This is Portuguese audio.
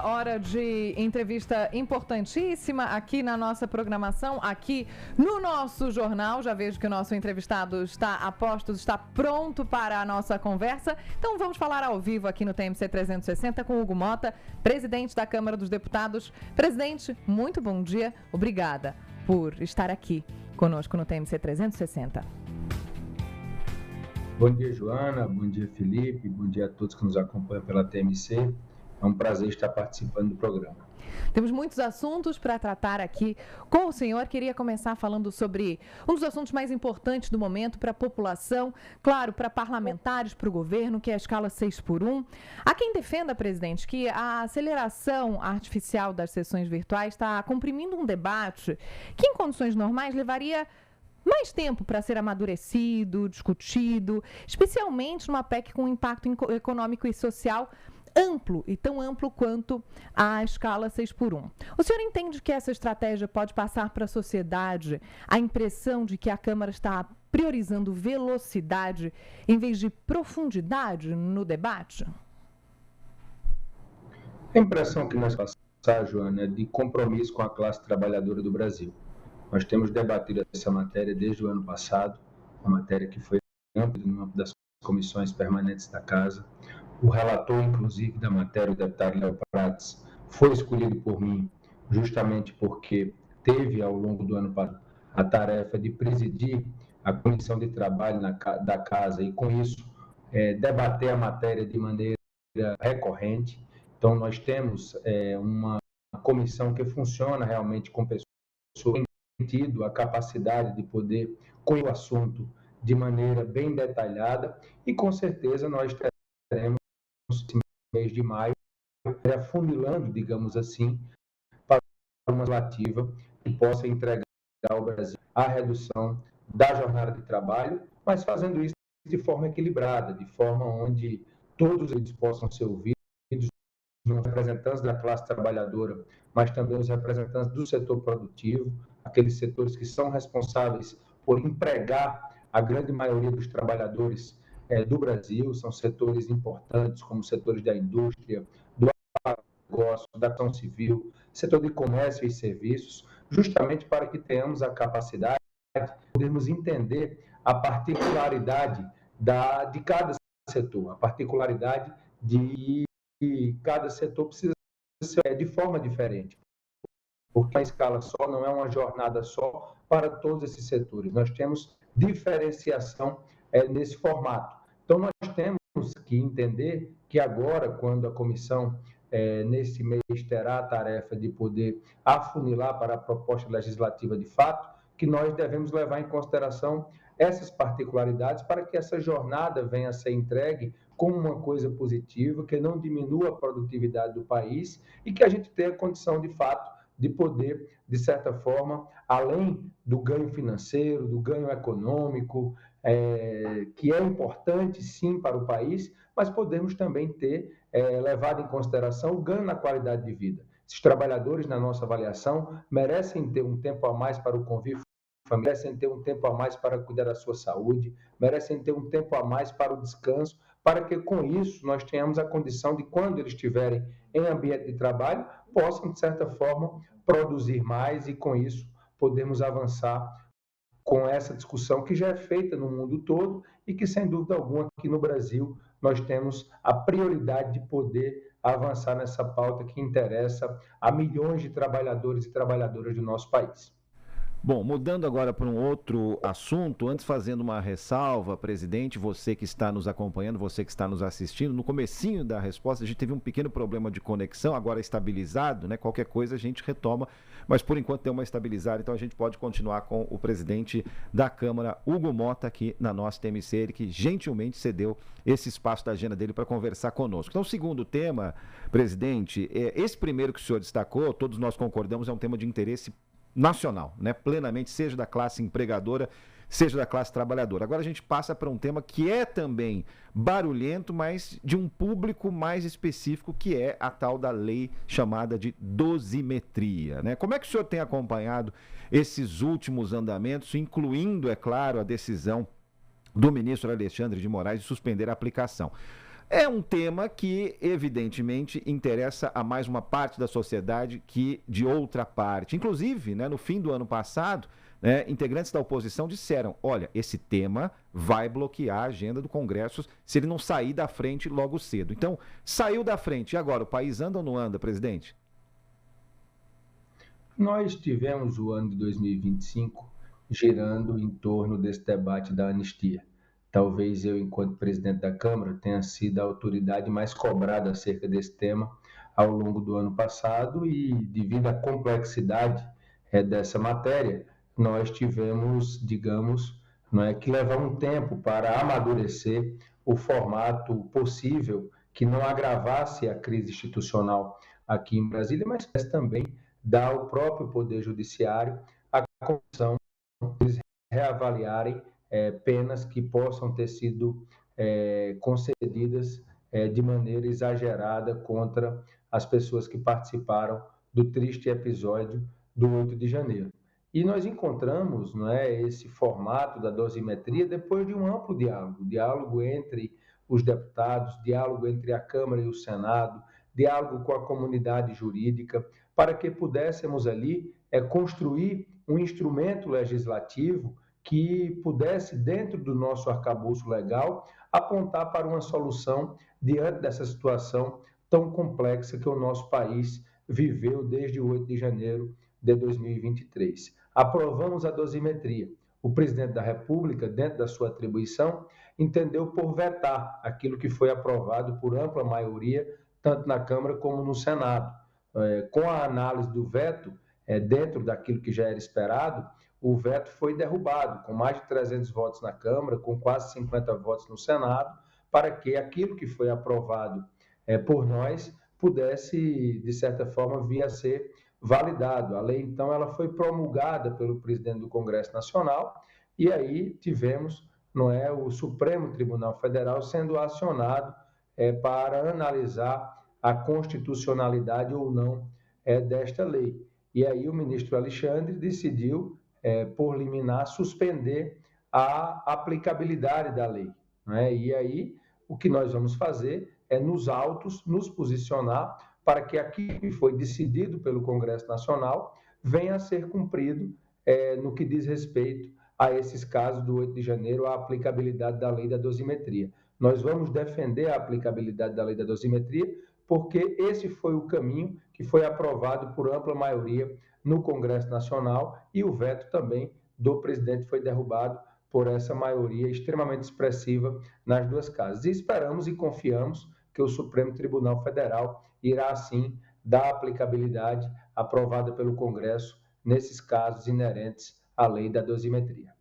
hora de entrevista importantíssima aqui na nossa programação, aqui no nosso jornal. Já vejo que o nosso entrevistado está a postos, está pronto para a nossa conversa. Então vamos falar ao vivo aqui no TMC 360 com Hugo Mota, presidente da Câmara dos Deputados. Presidente, muito bom dia. Obrigada por estar aqui conosco no TMC 360. Bom dia, Joana. Bom dia, Felipe. Bom dia a todos que nos acompanham pela TMC. É um prazer estar participando do programa. Temos muitos assuntos para tratar aqui com o senhor. Queria começar falando sobre um dos assuntos mais importantes do momento para a população, claro, para parlamentares, para o governo, que é a escala 6x1. Há quem defenda, presidente, que a aceleração artificial das sessões virtuais está comprimindo um debate que, em condições normais, levaria mais tempo para ser amadurecido, discutido, especialmente numa PEC com impacto econômico e social amplo e tão amplo quanto a escala 6x1. O senhor entende que essa estratégia pode passar para a sociedade a impressão de que a Câmara está priorizando velocidade em vez de profundidade no debate? A impressão que nós passamos, Joana, é de compromisso com a classe trabalhadora do Brasil. Nós temos debatido essa matéria desde o ano passado, uma matéria que foi ampla no âmbito das comissões permanentes da Casa. O relator, inclusive, da matéria, o deputado Léo Prates, foi escolhido por mim justamente porque teve, ao longo do ano passado, a tarefa de presidir a comissão de trabalho da Casa e, com isso, debater a matéria de maneira recorrente. Então, nós temos uma comissão que funciona realmente com pessoas tido a capacidade de poder conhecer o assunto de maneira bem detalhada e com certeza nós teremos no mês de maio afunilando, digamos assim, para uma legislativa que possa entregar ao Brasil a redução da jornada de trabalho, mas fazendo isso de forma equilibrada, de forma onde todos eles possam ser ouvidos, os representantes da classe trabalhadora, mas também os representantes do setor produtivo, aqueles setores que são responsáveis por empregar a grande maioria dos trabalhadores do Brasil, são setores importantes, como setores da indústria, do agronegócio, da construção civil, setor de comércio e serviços, justamente para que tenhamos a capacidade de podermos entender a particularidade de cada setor, a particularidade de cada setor precisa ser de forma diferente, porque a escala só não é uma jornada só para todos esses setores. Nós temos diferenciação nesse formato. Então, nós temos que entender que agora, quando a comissão, nesse mês, terá a tarefa de poder afunilar para a proposta legislativa de fato, que nós devemos levar em consideração essas particularidades para que essa jornada venha a ser entregue como uma coisa positiva, que não diminua a produtividade do país e que a gente tenha condição, de fato, de poder, de certa forma, além do ganho financeiro, do ganho econômico, que é importante, sim, para o país, mas podemos também ter levado em consideração o ganho na qualidade de vida. Esses trabalhadores, na nossa avaliação, merecem ter um tempo a mais para o convívio, merecem ter um tempo a mais para cuidar da sua saúde, merecem ter um tempo a mais para o descanso, para que com isso nós tenhamos a condição de, quando eles estiverem em ambiente de trabalho, possam, de certa forma, produzir mais e com isso podermos avançar com essa discussão que já é feita no mundo todo e que, sem dúvida alguma, aqui no Brasil, nós temos a prioridade de poder avançar nessa pauta que interessa a milhões de trabalhadores e trabalhadoras do nosso país. Bom, mudando agora para um outro assunto, antes fazendo uma ressalva, presidente, você que está nos acompanhando, você que está nos assistindo, no comecinho da resposta a gente teve um pequeno problema de conexão, agora estabilizado, né? Qualquer coisa a gente retoma, mas por enquanto deu uma estabilizada, então a gente pode continuar com o presidente da Câmara, Hugo Mota, aqui na nossa TMC, ele que gentilmente cedeu esse espaço da agenda dele para conversar conosco. Então, o segundo tema, presidente, esse primeiro que o senhor destacou, todos nós concordamos, é um tema de interesse nacional, né? Plenamente, seja da classe empregadora, seja da classe trabalhadora. Agora a gente passa para um tema que é também barulhento, mas de um público mais específico, que é a tal da lei chamada de dosimetria, né? Como é que o senhor tem acompanhado esses últimos andamentos, incluindo, é claro, a decisão do ministro Alexandre de Moraes de suspender a aplicação? É um tema que, evidentemente, interessa a mais uma parte da sociedade que de outra parte. Inclusive, né, no fim do ano passado, né, integrantes da oposição disseram: olha, esse tema vai bloquear a agenda do Congresso se ele não sair da frente logo cedo. Então, saiu da frente. E agora, o país anda ou não anda, presidente? Nós tivemos o ano de 2025 girando em torno desse debate da anistia. Talvez eu, enquanto presidente da Câmara, tenha sido a autoridade mais cobrada acerca desse tema ao longo do ano passado e, devido à complexidade dessa matéria, nós tivemos, digamos, não é, que levar um tempo para amadurecer o formato possível que não agravasse a crise institucional aqui em Brasília, mas também dá ao próprio Poder Judiciário a condição de eles reavaliarem penas que possam ter sido concedidas de maneira exagerada contra as pessoas que participaram do triste episódio do 8 de janeiro. E nós encontramos, não é, esse formato da dosimetria depois de um amplo diálogo entre os deputados, diálogo entre a Câmara e o Senado, diálogo com a comunidade jurídica, para que pudéssemos ali construir um instrumento legislativo que pudesse, dentro do nosso arcabouço legal, apontar para uma solução diante dessa situação tão complexa que o nosso país viveu desde o 8 de janeiro de 2023. Aprovamos a dosimetria. O presidente da República, dentro da sua atribuição, entendeu por vetar aquilo que foi aprovado por ampla maioria, tanto na Câmara como no Senado. Com a análise do veto, dentro daquilo que já era esperado, o veto foi derrubado, com mais de 300 votos na Câmara, com quase 50 votos no Senado, para que aquilo que foi aprovado por nós pudesse, de certa forma, vir a ser validado. A lei, então, ela foi promulgada pelo presidente do Congresso Nacional e aí tivemos, não é, o Supremo Tribunal Federal sendo acionado para analisar a constitucionalidade ou não desta lei. E aí o ministro Alexandre decidiu, por liminar, suspender a aplicabilidade da lei. Né? E aí o que nós vamos fazer é, nos autos, nos posicionar para que aquilo que foi decidido pelo Congresso Nacional venha a ser cumprido no que diz respeito a esses casos do 8 de janeiro, a aplicabilidade da lei da dosimetria. Nós vamos defender a aplicabilidade da lei da dosimetria, porque esse foi o caminho que foi aprovado por ampla maioria no Congresso Nacional e o veto também do presidente foi derrubado por essa maioria extremamente expressiva nas duas casas. E esperamos e confiamos que o Supremo Tribunal Federal irá, sim, dar aplicabilidade aprovada pelo Congresso nesses casos inerentes à lei da dosimetria.